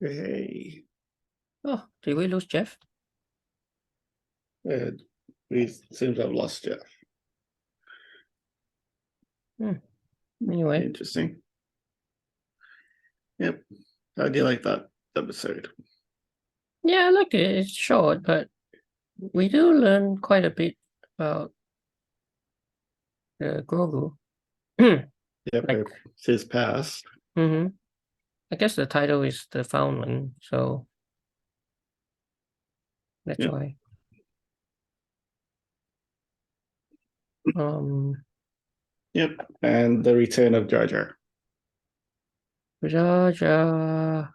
Hey, Oh, did we lose Jeff? uh, we seem to have lost Jeff. Anyway, Interesting. Yep. How do you like that episode? yeah, I like it. It's short, but we do learn quite a bit about the Grogu. Yep, Like, it's his past. mm-hmm. I guess the title is the Foundling, so that's Yep. why. Um, Yep. And the return of Jar Jar. Jar Jar.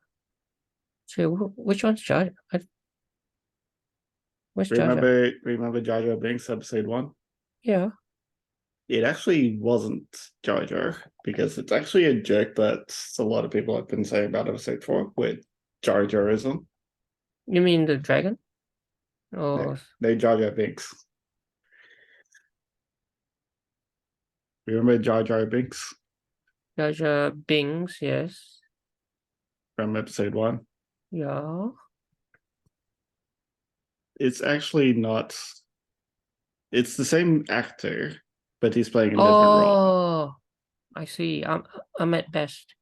So which one's Jar? Where's Jar Jar? Remember Jar Jar Binks episode 1? Yeah. It actually wasn't Jar Jar because it's actually a joke that a lot of people have been saying about episode 4 with Jar Jarism. You mean the dragon? No, Or no Jar Jar Binks. Remember Jar Jar Binks Jar Jar Bings? Yes. from episode 1? Yeah. It's actually not. It's the same actor, but he's playing a different role. Oh, I see. I'm at best.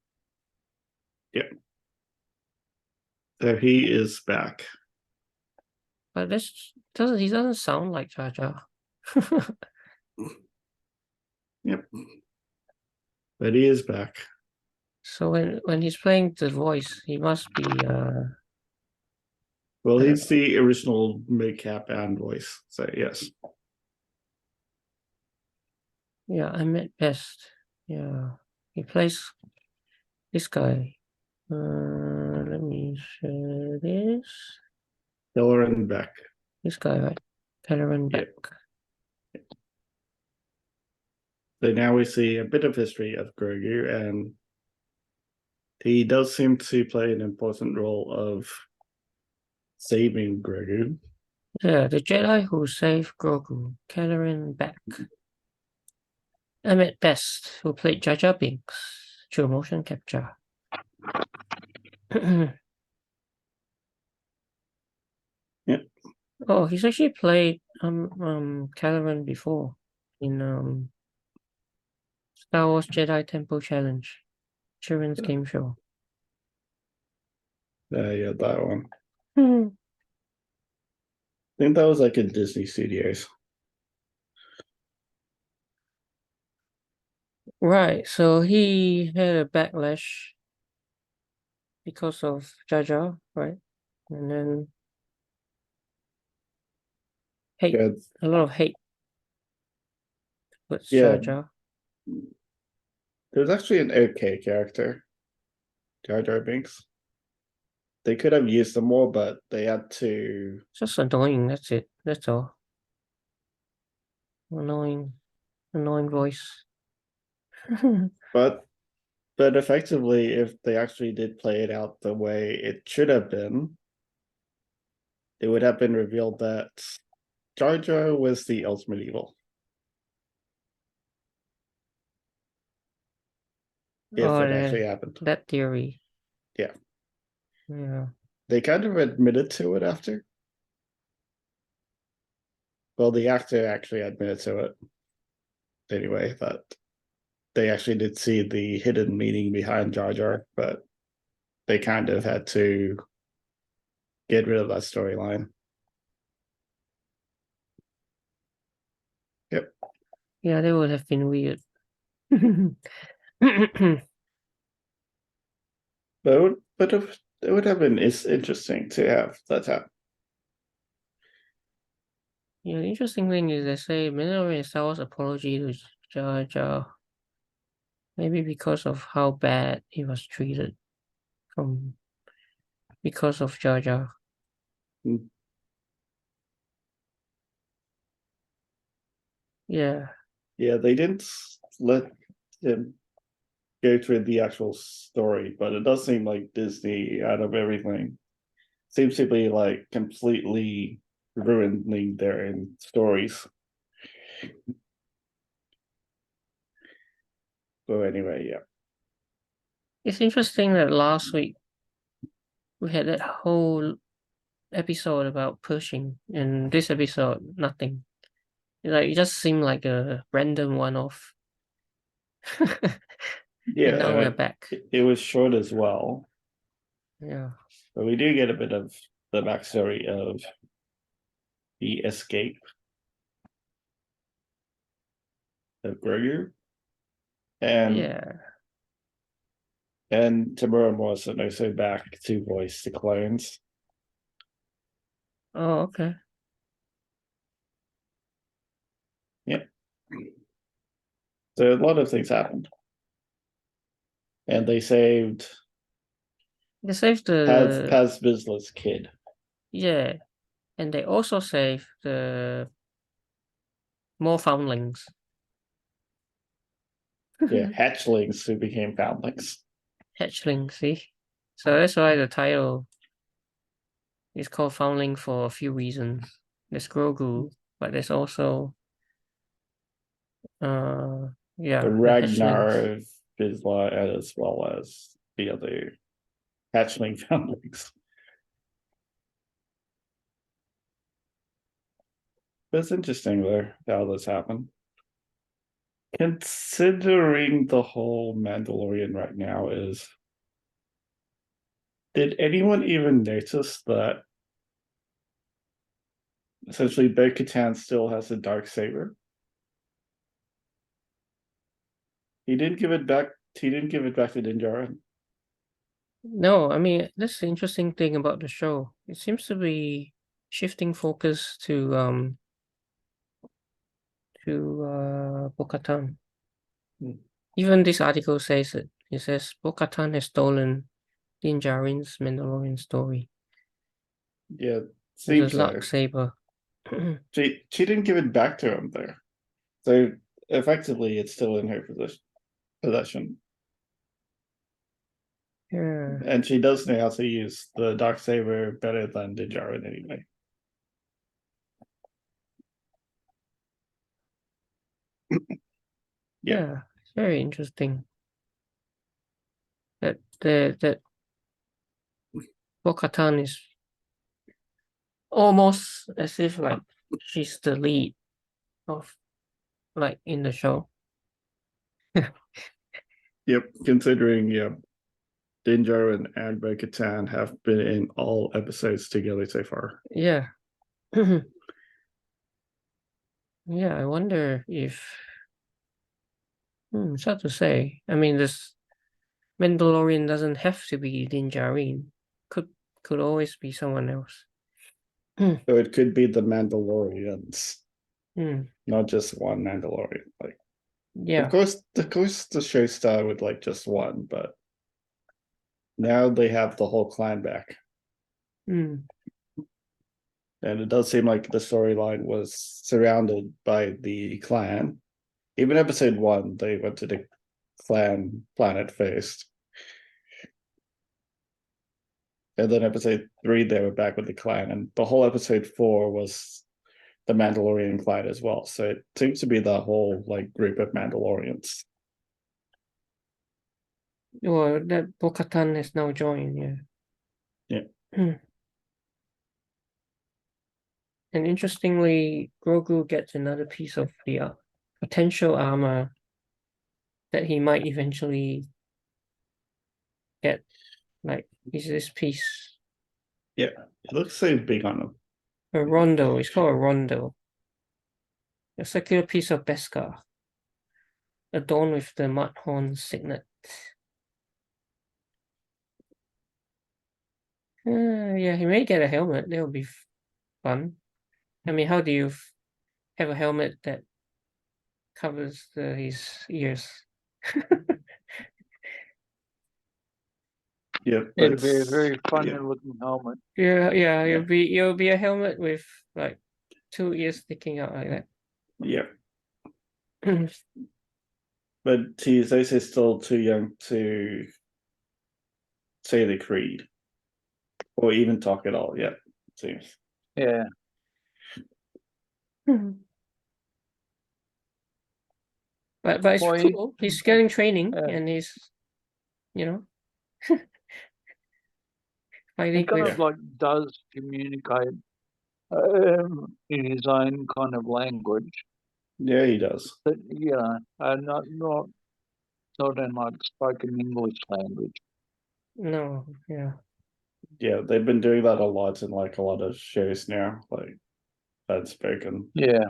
Yeah. So he is back. But this doesn't he doesn't sound like Jar Jar. Yep. But he is back. So when he's playing the voice, he must be Well, I don't he's the original mid-cap and voice. So yes. yeah, I'm at best. Yeah. He plays this guy. Let me share this. Hillary Beck. This guy, right? Caravan Yeah. Beck. So now we see a bit of history of Grogu, and he does seem to play an important role of saving Grogu. Yeah, the Jedi who saved Grogu, Caravan Beck. I'm at best, who played Jar Jar Binks through motion capture. Yeah. Oh, he's actually played Caravan before in Star Wars Jedi Temple Challenge, children's game show. Yeah, that one. Hmm. I think that was like in Disney Studios. Right, so he had a backlash because of Jar Jar, right? And then hate, Yeah, a lot of hate towards yeah. Jar Jar. There's actually an okay character, Jar Jar Binks. They could have used them more, but they had to. Just annoying, that's it. That's all. Annoying, annoying voice. But effectively, if they actually did play it out the way it should have been, it would have been revealed that Jar Jar was the ultimate evil. If Oh, it actually happened. that theory. Yeah. Yeah. They kind of admitted to it after. Well, the actor actually admitted to it anyway, that they actually did see the hidden meaning behind Jar Jar, but they kind of had to get rid of that storyline. Yep. Yeah, that would have been weird. It would have been it's interesting to have that happen. Yeah, the interesting thing is they say Mandalorian Star Wars apology to Jar Jar. Maybe because of how bad he was treated from because of Jar Jar. Yeah. Yeah, they didn't let him go through the actual story, but it does seem like Disney, out of everything, seems to be like completely ruining their own stories. So anyway, yeah. It's interesting that last week we had that whole episode about Pershing, and this episode nothing. Like it just seemed like a random one-off. Yeah, And now we're back. It was short as well, Yeah. but we do get a bit of the backstory of the escape of Grogu. Yeah. And Tamura Morrison also back to voice the clones. Oh, okay. Yep. So a lot of things happened. And they saved They saved Paz Vizsla's kid. Yeah. And they also saved the more foundlings. Yeah, hatchlings who became foundlings. Hatchlings, see? So that's why the title is called Foundling for a few reasons. There's Grogu, but there's also The the Ragnar hatchlings. of Vizsla as well as the other hatchling foundlings. It's interesting there how this happened. Considering the whole Mandalorian right now is, did anyone even notice that essentially Bo-Katan still has a dark saber? He didn't give it back. He didn't give it back to Din Djarin. No, I mean that's the interesting thing about the show. It seems to be shifting focus to Bo-Katan. Even this article says it. It says Bo-Katan has stolen Din Djarin's Mandalorian story. Yeah, With a seems so. lightsaber. She didn't give it back to him there. So effectively it's still in her possession. Yeah. And she does know how to use the dark saber better than Din Djarin anyway. Yeah, it's very interesting. That Bo-Katan is almost as if like she's the lead of like in the show. Yep, considering Din Djarin and Bo-Katan have been in all episodes together so far. Yeah. Yeah, I wonder if it's hard to say. I mean, this Mandalorian doesn't have to be Din Djarin. Could always be someone else. So it could be the Mandalorians, Hmm. not just one Mandalorian. Like, Yeah. of course, the show started with like just one, but now they have the whole clan back. Hmm. And it does seem like the storyline was surrounded by the clan. Even episode one, they went to the clan planet first. And then episode three, they were back with the clan. And the whole episode four was the Mandalorian clan as well. So it seems to be the whole like group of Mandalorians. Well, that Bo-Katan has now joined, yeah. Yeah. And interestingly, Grogu gets another piece of the potential armor that he might eventually get. Like, is this piece Yeah. It looks so big on them. a rondo? It's called a rondo. A circular piece of Beskar, adorned with the Mudhorn signet. Yeah, he may get a helmet. That would be fun. I mean, how do you have a helmet that covers his ears? Yeah, It'll be a very fun looking helmet. Yeah, it'll be a helmet with like two ears sticking out like that. Yeah. But he's also still too young to say the creed or even talk at all yet, it seems. Yeah. But it's cool. He's getting training and he's, you know, He Fighting kind with of like does communicate in his own kind of language, Yeah, he does. but not in like spoken English language. no, yeah. Yeah, they've been doing that a lot in like a lot of shows now, like unspoken. Yeah,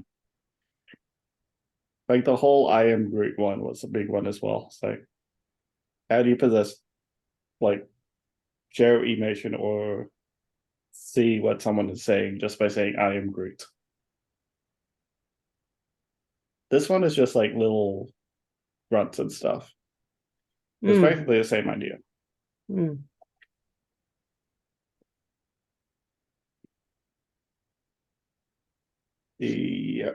Like the whole I am Groot one was a big one as well. So how do you possess like share emotion or see what someone is saying just by saying I am Groot? This one is just like little grunts and stuff. It's Mm, basically the same idea. mm. Yeah.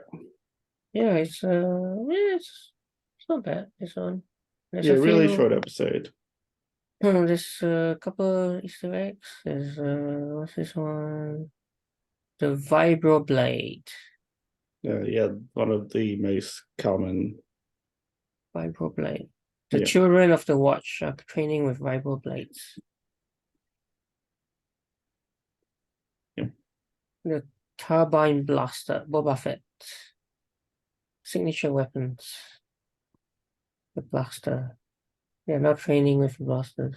Yeah, it's not bad. It's on. There's Yeah, a really few. short episode. There's a couple Easter eggs. There's what's this one? The Vibroblade. Yeah, one of the most common. Vibroblade. The Yeah. children of the watch are training with vibroblades. Yeah. The Carbine Blaster, Boba Fett. Signature weapons. The blaster. They're not training with blasters.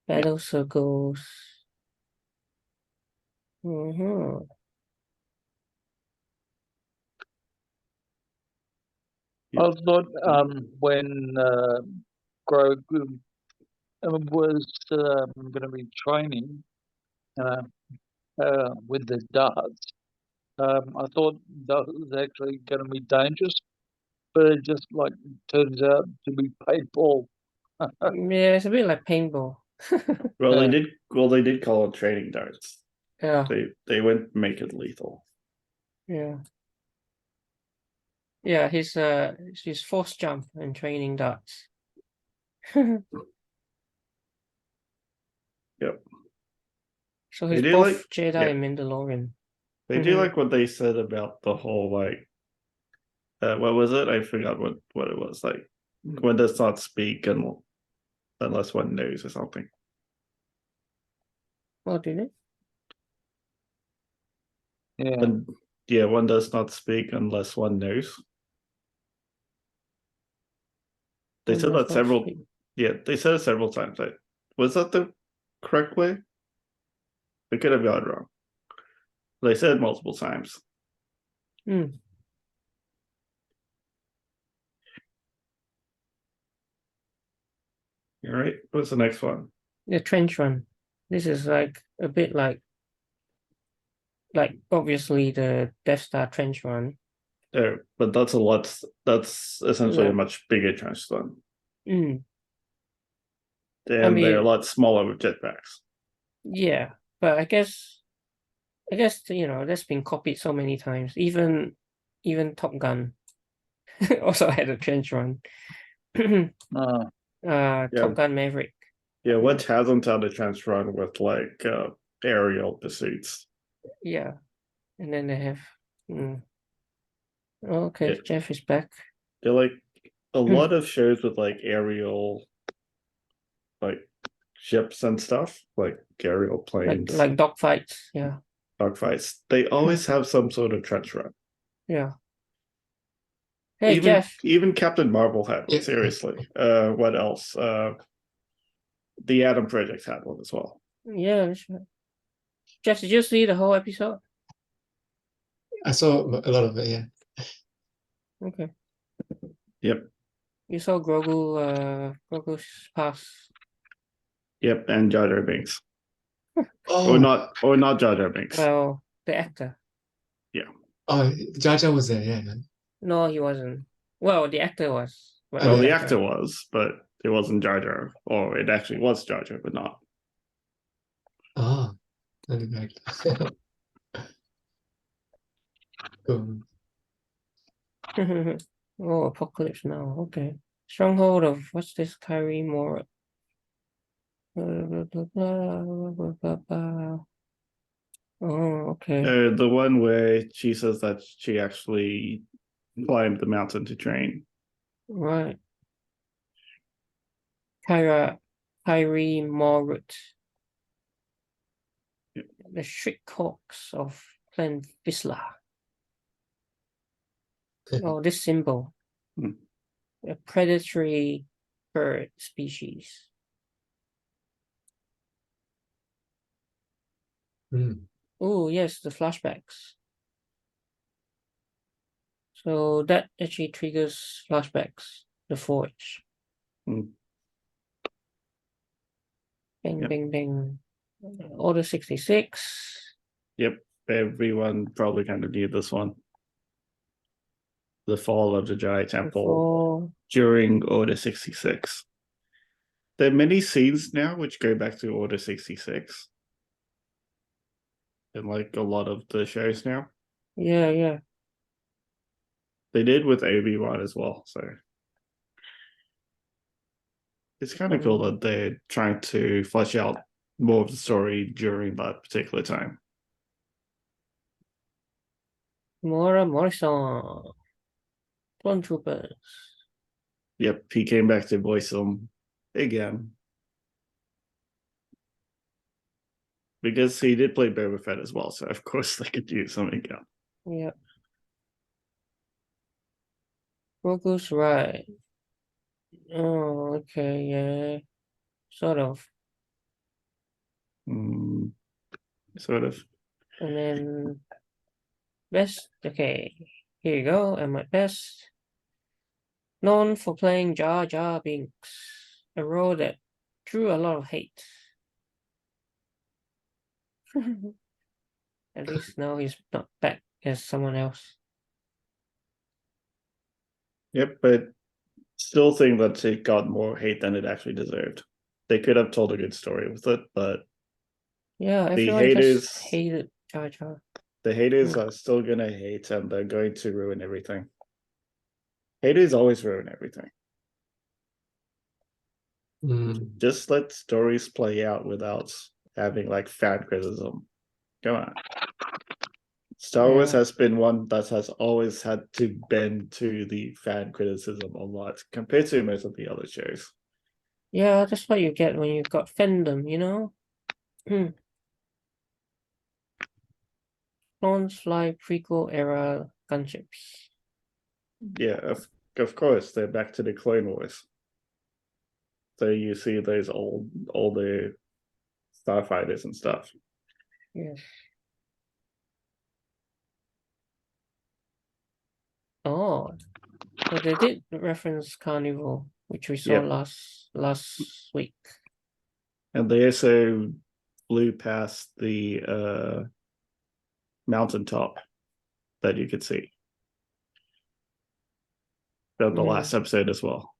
Battle circles. Mm-hmm. I thought when Grogu was going to be training with the darts, I thought that was actually going to be dangerous, but it just like turns out to be paintball. Yeah, it's a bit like paintball. Well, Yeah. they did call it training darts. Yeah, They wouldn't make it lethal. yeah. Yeah, his force jump and training darts. Yep. So They he's do both like Jedi yeah, and Mandalorian. they do like what they said about the whole like what was it? I forgot what it was like. One does not speak unless one knows or something. Oh, did it? Yeah. And yeah, one does not speak unless one knows. They One said does that not several. speak. Yeah, they said it several times. Like, was that the correct way? They could have got it wrong. They said it multiple times. Hmm. All right. What's the next one? The trench run. This is like a bit like obviously the Death Star trench run. But that's a lot. That's essentially a Yeah. much bigger transfer. Mm. I And they're a mean, lot smaller with jetpacks. yeah, but I guess that's been copied so many times. Even Top Gun also had a trench run. Uh, Top Yeah. Gun Maverick. Yeah. What hasn't had a transfer with like aerial pursuits? Yeah, and then they have. Okay, Yeah. Jeff is back. They're like a lot of shows with like aerial like ships and stuff, like aerial Like planes, like dogfights. Yeah, dogfights. They always have some sort of trench run. yeah. Hey Jeff. Even Captain Marvel had one. Yeah. Seriously. What else? The Atom Project had one as well. Yeah, that's right. Jeff, did you see the whole episode? I saw a lot of it, yeah. Okay. Yep. You saw Grogu's pass. Yep. And Jar Jar Binks. Oh, Or not Jar Jar Binks. Well, the actor. oh, Jar Jar was there, yeah. No, he wasn't. Well, the actor was. But Oh, Well, not the yeah. actor was, but it wasn't Jar Jar. Or it actually was Jar Jar, but not. Oh, I didn't like that. Cool. Oh, Apocalypse Now. Okay. Stronghold of what's this? Kyrie Moore. Oh, okay. The one where she says that she actually climbed the mountain to train. Right. Kyrie Morut. the Shrickhawks of Planet Vizsla. Oh, this symbol. Hmm. A predatory bird species. Oh, yes, the flashbacks. So that actually triggers flashbacks. The Forge. Hmm. Bing, Yep. bing, bing. Order 66. Yep, everyone probably kind of knew this one. The fall of the Jedi Temple Before, during Order 66. There are many scenes now which go back to Order 66. In like a lot of the shows now. yeah. They did with Obi-Wan as well, so it's kind of cool that they're trying to flesh out more of the story during that particular time. Mora Morrison. Clone Troopers. Yep, he came back to voice them again. Because he did play Boba Fett as well, so of course they could use him again. Yeah. Grogu's right. Oh, okay, yeah. Sort of. Sort of. And then best, okay, here you go. And my best, known for playing Jar Jar Binks, a role that drew a lot of hate. At least now he's not back as someone else. Yep, but still think that it got more hate than it actually deserved. They could have told a good story with it, but Yeah, the everyone haters, just hated Jar Jar. the haters are still gonna hate, and they're going to ruin everything. Haters always ruin everything. Just let stories play out without having like fan criticism. Come on. Star Wars Yeah. has been one that has always had to bend to the fan criticism a lot compared to most of the other shows. Yeah, that's what you get when you've got fandom, you know? Clones fly prequel era gunships. Yeah, of course, they're back to the Clone Wars. So you see those older starfighters and stuff. Yes. Oh, so they did reference Carnival, which we saw Yep. last week. And they also flew past the mountaintop that you could see. From the last episode as well.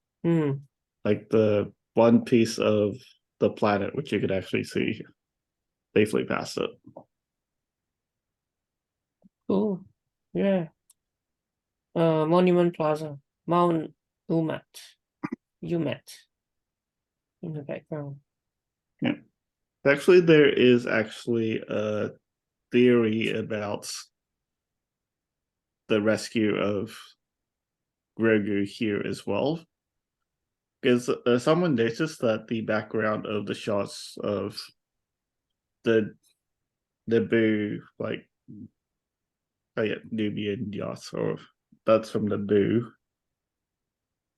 Like the one piece of the planet which you could actually see. They flew past it. Cool. Yeah. Monument Plaza. Mount Umat. Umat. In the background. Yeah. Actually, there is actually a theory about the rescue of Grogu here as well. Because someone noticed that the background of the shots of the Naboo, like, oh yeah, Nubian yachts, or that's from Naboo.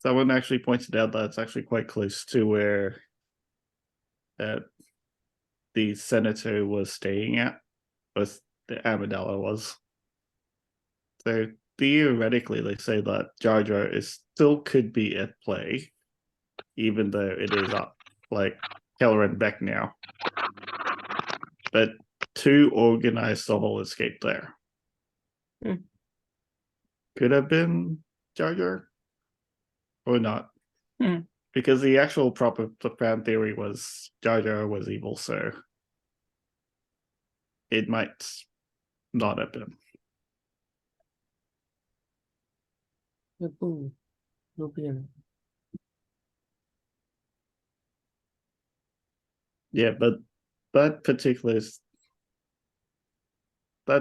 Someone actually pointed out that it's actually quite close to where the senator was staying at, was the Amidala was. So theoretically, they say that Jar Jar is still could be at play, even though it is up like Kelleran Beck now. But to organize the whole escape there. Could have been Jar Jar or not. Because the actual proper fan theory was Jar Jar was evil, so it might not have been. Naboo. Nubian. Yeah, but that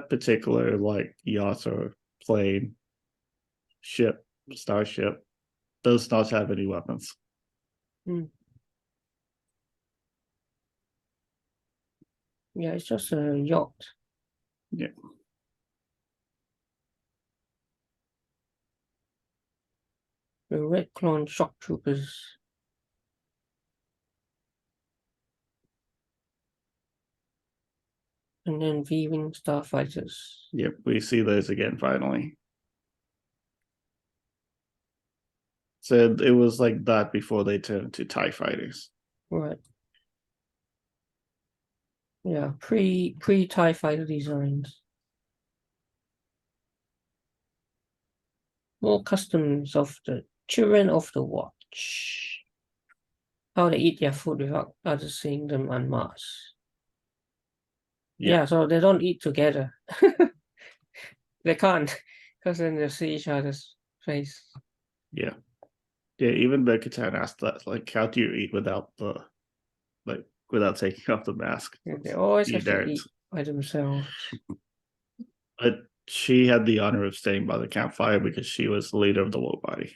particular like yacht or plane, ship, starship does not have any weapons. Yeah, it's just a yacht. Yeah. The Red Clone shock troopers. And then V-Wing starfighters. Yep, we see those again finally. So it was like that before they turned to TIE fighters. Right. Yeah, pre-TIE fighter designs. More customs of the children of the watch. How they eat their food without others seeing them en masse. Yeah. Yeah, so they don't eat together. They can't, because then they'll see each other's face. Yeah. Yeah, even Bo-Katan asked that, like, how do you eat without without taking off the mask? Yeah, they always You have to don't. eat by themselves. But she had the honor of staying by the campfire because she was the leader of the low body.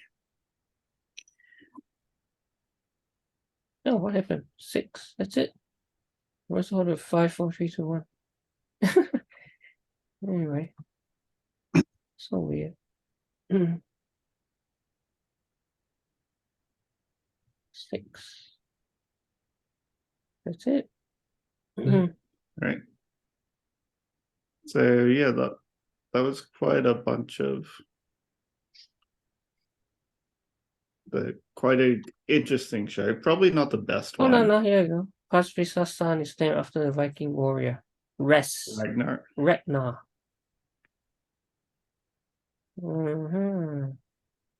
Oh, what happened? 6. That's it. What's all the 5, 4, 3, 2, 1? Anyway. So weird. 6. That's it. Right. So yeah, that was quite a bunch of quite a interesting show. Probably not the best Oh, one. no, here you go. Pacifist's son is named after the Viking warrior. Ragnar. Ragnar.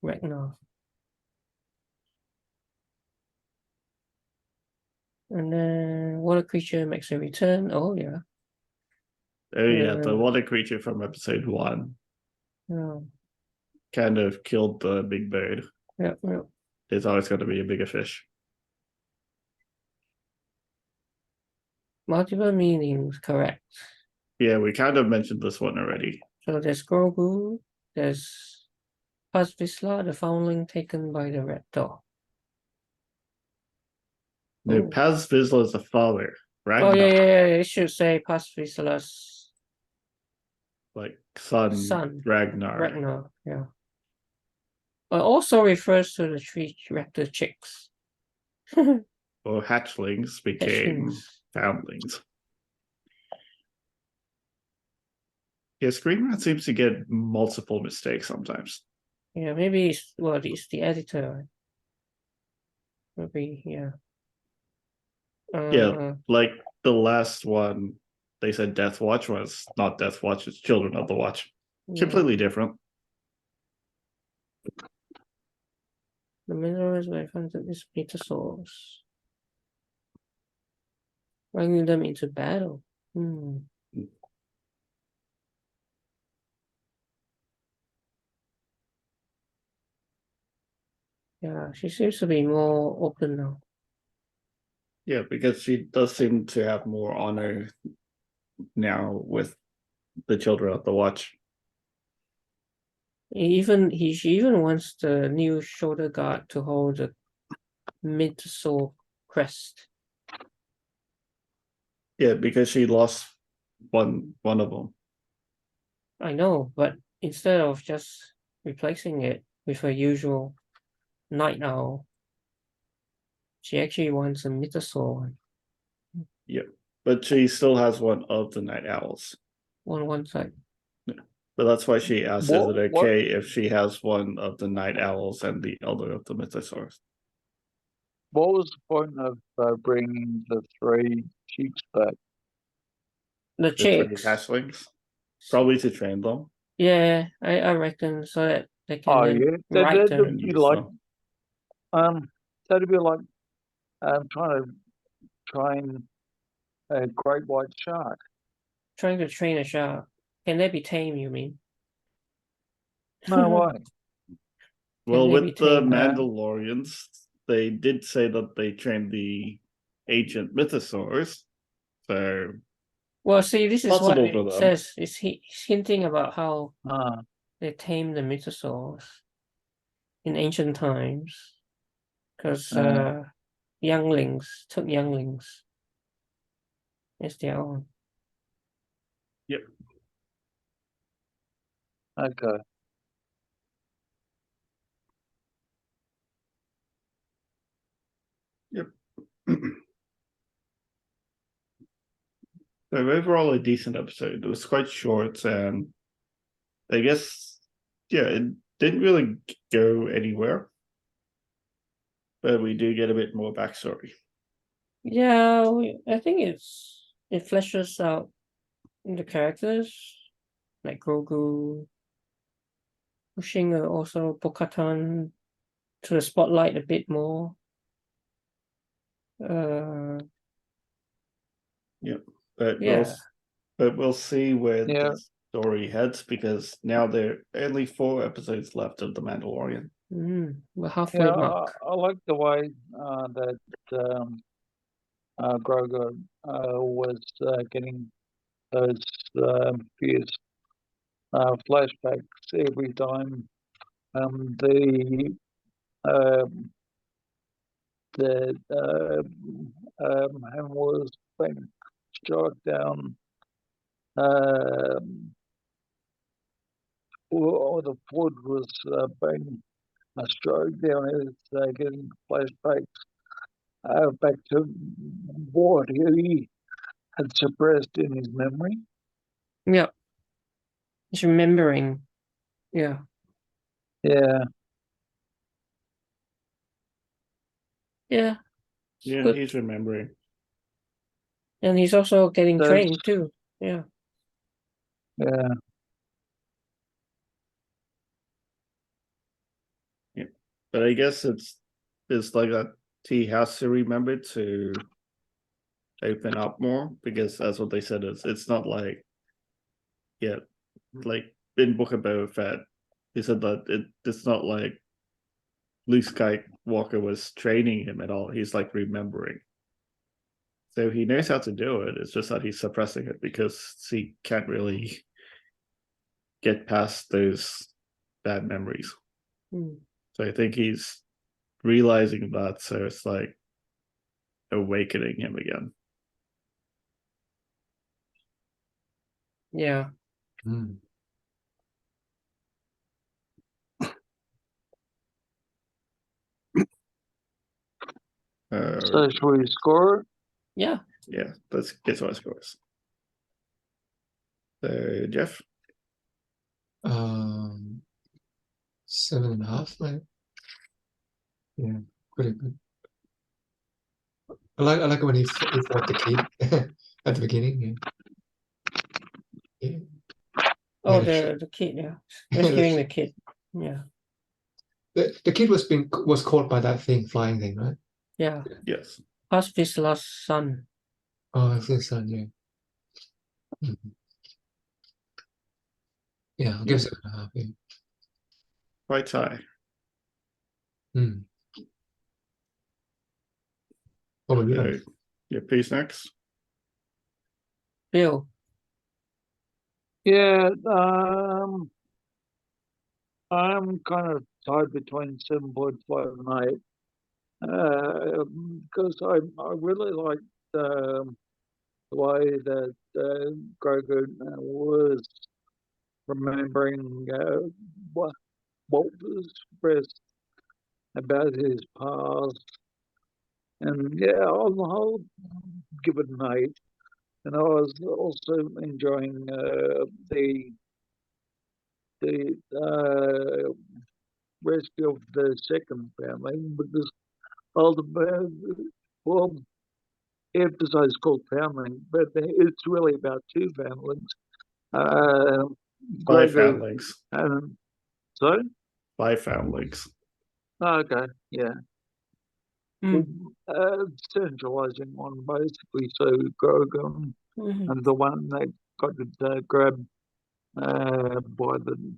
Ragnar. And then water creature makes a return. Oh, yeah. Oh yeah, the water creature from episode 1 kind of killed the big bird. Yeah. There's always going to be a bigger fish. Multiple meanings, correct. Yeah, we kind of mentioned this one already. So there's Grogu, there's Paz Vizsla, the foundling taken by the Red Dog. No, Paz Vizsla is the father. Ragnar, Oh, yeah. It should say Paz Vizsla's like son. Ragnar. Yeah. It also refers to the 3 raptor chicks. Or hatchlings became foundlings. Yeah, Screen Rant seems to get multiple mistakes sometimes. Yeah, maybe it's the editor. Maybe, yeah. Yeah, like the last one, they said Death Watch was not Death Watch, it's Children of the Watch. Yeah. Completely different. The minerals were found in this metasaurs. Bringing them into battle. Yeah, she seems to be more open now. Yeah, because she does seem to have more honor now with the Children of the Watch. She even wants the new shoulder guard to hold the metasaur crest. Yeah, because she lost one of them. I know, but instead of just replacing it with her usual night owl, she actually wants a metasaur. Yep, but she still has one of the night owls. On one side. But that's why she asked, is it okay if she has one of the night owls and the other of the mythosaurs? What was the point of bringing the 3 chicks back? The chicks. 3 hatchlings? Probably to train them. Yeah, I reckon, so that they can that'd them. be like that'd be like trying to train a great white shark. Trying to train a shark. Can they be tame, you mean? No way. Well, with the Mandalorians, they did say that they trained the ancient mythosaurs. So well, see, this is what it says. It's hinting about how they tamed the mythosaurs in ancient times. Because younglings took younglings as their own. Yep. Okay. Yep. So overall, a decent episode. It was quite short, and I guess, yeah, it didn't really go anywhere, but we do get a bit more backstory. Yeah, I think it fleshes out the characters like Grogu, pushing also Bo-Katan to the spotlight a bit more. But Yeah. we'll see where Yeah. the story heads, because now there are only 4 episodes left of The Mandalorian. We're halfway Yeah, mark. I like the way that Grogu was getting those fierce flashbacks every time the hand was being struck down, or the foot was being struck down. It's getting flashbacks back to what he had suppressed in his memory. Yeah. He's remembering. Yeah. Yeah. Yeah. Yeah, Good. he's remembering. And he's also getting That's- trained too. Yeah. Yeah. But I guess it's like that he has to remember to open up more, because that's what they said. It's not like, yeah, like in Book of Boba Fett, he said that it's not like Luke Skywalker was training him at all. He's like remembering. So he knows how to do it. It's just that he's suppressing it because he can't really get past those bad memories. So I think he's realizing that, so it's like awakening him again. Yeah. Mm. So should we score? Yeah. Yeah, let's get to our scores. So Jeff, 7.5, right? Yeah, pretty good. I like when he fought the kid at the beginning. Yeah. Oh, Yeah, the kid. Yeah. Rescuing the kid. Yeah. the kid was caught by that flying thing, right? Yeah. yes. Past his last son. Oh, it's his son, yeah. Mhm. Yeah, I'll give it 7.5. Yeah. Quite high. Mm. What about you? Your piece next. Bill. Yeah. I'm kind of tied between 7.5 and 8. Because I really liked the way that Grogu was remembering what was expressed about his past, and yeah, on the whole, give it an 8. And I was also enjoying the rescue of the second family, because ultimately, well, the episode's called Family, but it's really about 2 families. 5 Grogu families. and sorry? 5 families. Okay, yeah. Centralizing on basically, so Grogu and the one that got grabbed by the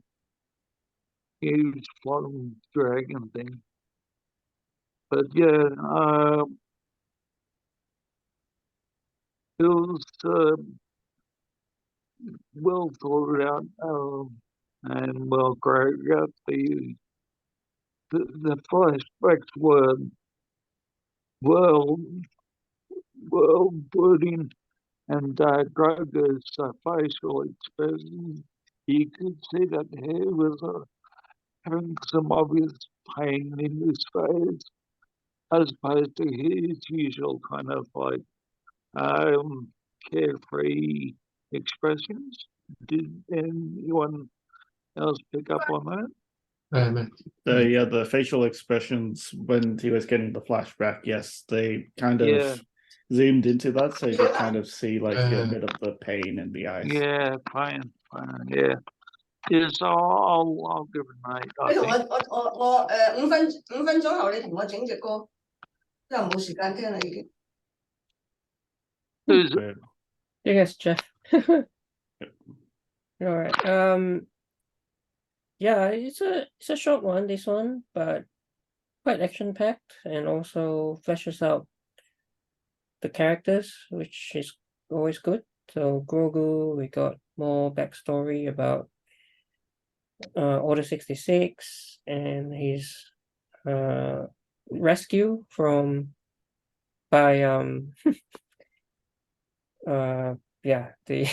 huge floating dragon thing. But yeah, it was well thought out and well choreographed. The flashbacks were well put in, And Grogu's facial expression, you could see that he was having some obvious pain in his face, as opposed to his usual kind of like carefree expressions. Did anyone else pick up on that? Yeah, the facial expressions when he was getting the flashback, yes, they kind Yeah. of zoomed into that, so you could kind of see like a bit of the pain in the eyes. Yeah, pain, yeah. Yeah, so I'll give it an 8, I 你同 think. 我5分鐘後你同我整隻歌，因為冇時間聽啦已經。 Who's But I guess Jeff. All right. Yeah, it's a short one, this one, but quite action packed and also fleshes out the characters, which is always good. So Grogu, we got more backstory about Order 66 and his rescue by yeah, the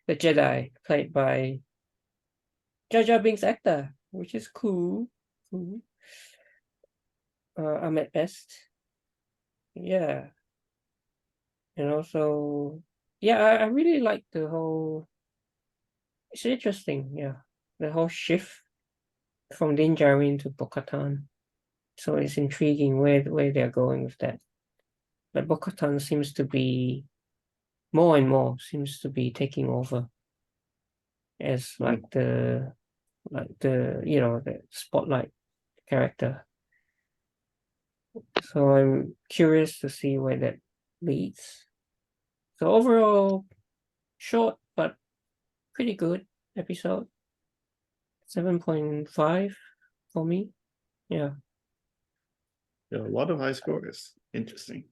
the Jedi played by Jar Jar Binks' actor, which is cool. Ahmed Best. Yeah. And also, yeah, I really like the whole. It's interesting, yeah. The whole shift from Din Djarin to Bo-Katan. So it's intriguing where they're going with that. But Bo-Katan seems to be more and more taking over as like the the spotlight character. So I'm curious to see where that leads. So overall, short but pretty good episode. 7.5 for me. Yeah. a lot of high scores. Interesting.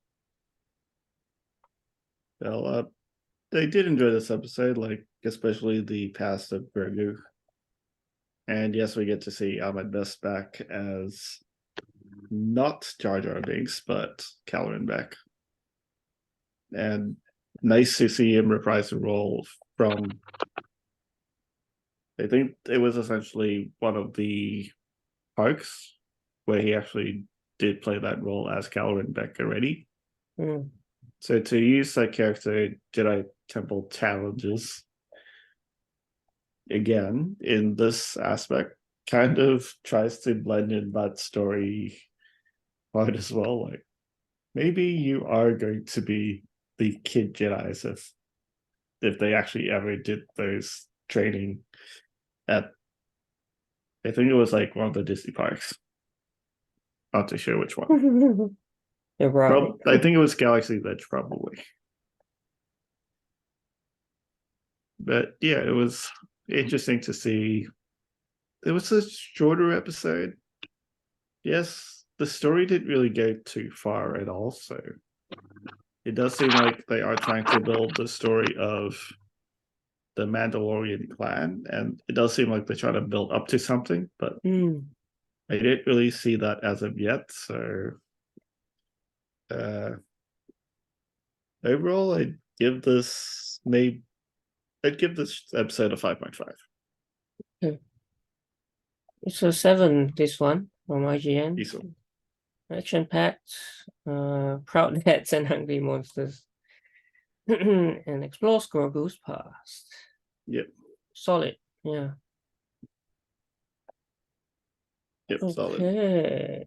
Well, I did enjoy this episode, like especially the past of Grogu. And yes, we get to see Ahmed Best back as not Jar Jar Binks, but Caloran Beck. And nice to see him reprise the role from, I think it was essentially one of the arcs where he actually did play that role as Caloran Beck already. Mm. So to use that character, Jedi Temple Challenges, again, in this aspect, kind of tries to blend in that story part as well. Like, maybe you are going to be the kid Jedi's if they actually ever did those training at, I think it was like one of the Disney parks. Not too sure which one. You're right. I think it was Galaxy's Edge, probably. But yeah, it was interesting to see. It was a shorter episode. Yes, the story didn't really go too far at all, so it does seem like they are trying to build the story of the Mandalorian clan, and it does seem like they're trying to build up to something, but I didn't really see that as of yet. So overall, I'd give this episode a 5.5. It's a 7, this one from IGN. Decent. Action packed, proud dads and hungry monsters. And explores Grogu's past. Yep. Solid, yeah. Yep, solid. Okay.